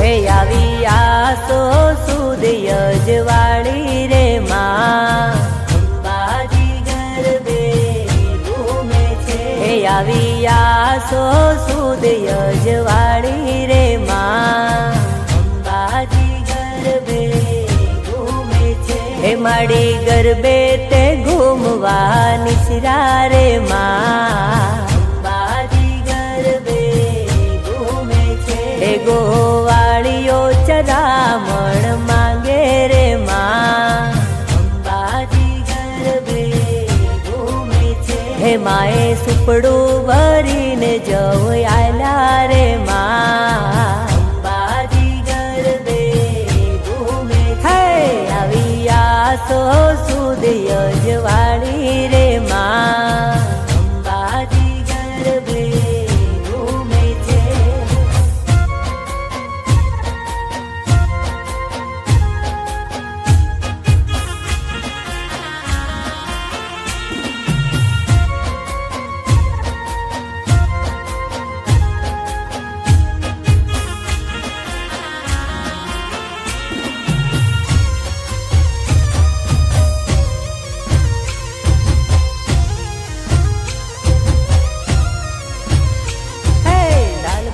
હે આવી આસો સુદ યજવાળી રે માં અંબાજી ગરબે ઘૂમે છે. હે આવી આસો સુદ યજવાળી રે માં અંબાજી ગરબે ઘૂમે છે. હે માડી ગરબે તે ઘૂમવા નિસરા રે માં અંબાજી ગરબે ઘૂમે છે. હે ગોવાળીઓ ચરામણ માંગે રે માં અંબાજી ગરબે ઘૂમે છે. હે માએ સુપડું ભરીને જવ આલ્યા રે માં અંબાજી ગરબે ઘૂમે છે. આવી આસો સુદ યજવાળી રે માં અંબાજી ગરબે ઘૂમે છે.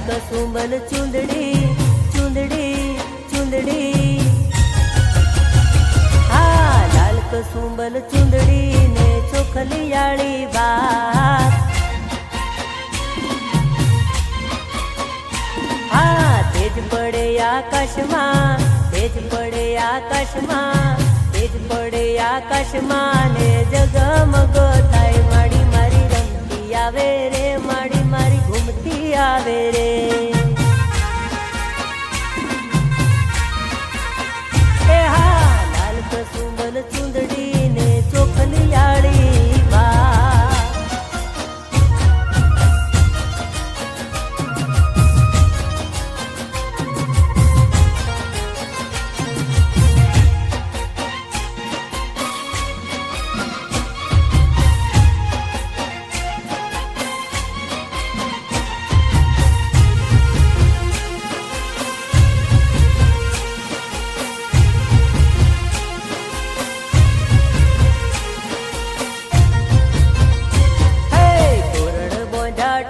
કસુંબલ ચુંદડી ચુંદડી ચુંદડી હા લાલ કસુંબલ ચુંદડી ને ચોખલિયાળી બાર હા તેજ પડે આકાશમાં તેજ પડે આકાશમાં તેજ પડે આકાશમાં ને જગમગ થાય માડી મારી રમતી આવે રે માડી મારી ઘૂમતી આવે રે. એ હા લાલ કસુંબલ ચુંદડી ને ચોખલિયાળી બા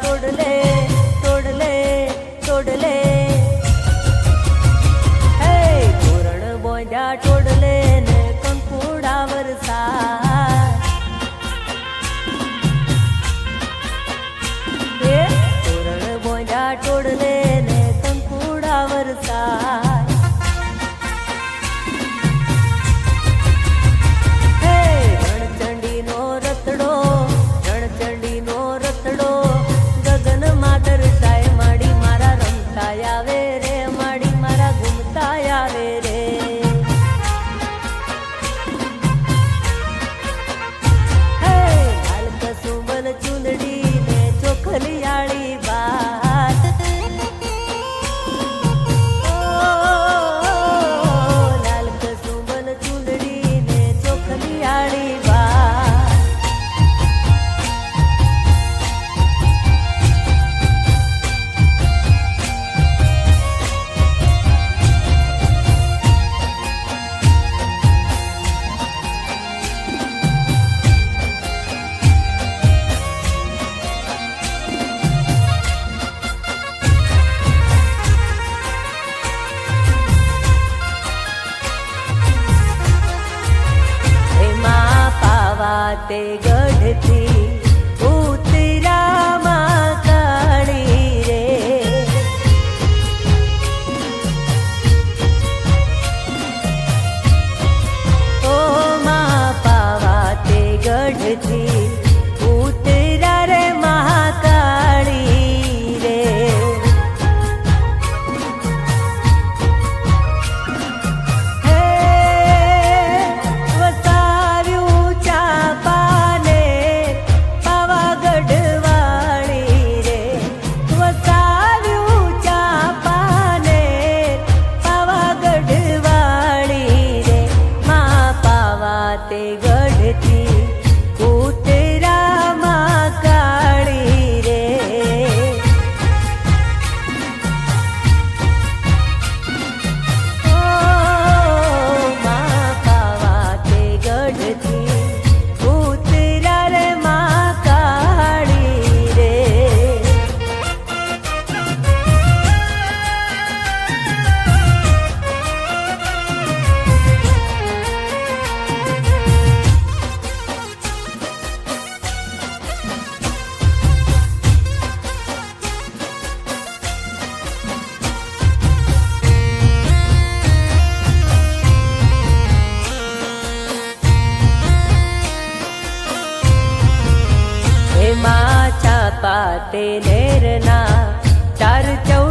ટોડલે ટોડલે ટોડલે હે તોરણ બોંધ્યા ટોડલે ને કંકુડા વરસા હે તોરણ બોંધ્યા ટોડલે ને કંકુડા વરસા હે રણચંડીનો રતડો રણચંડીનો રતડો દર્શાય માડી મારા રમતા આવે રે માડી મારા ઘૂમતા આવે રે. હે લાલ કસુંબલ ચુંદડી ને ચોખલિયાળી બાર લાલ કસુંબલ ચુંદડી ને ચોખલિયાળી બાર તે ગઢથી ઉતરામાં કાળી રે ઓ માં પાવા તે ગઢથી ઉતરા રે મહાકાળી રે. પાતે નેરના ચાર ચૌ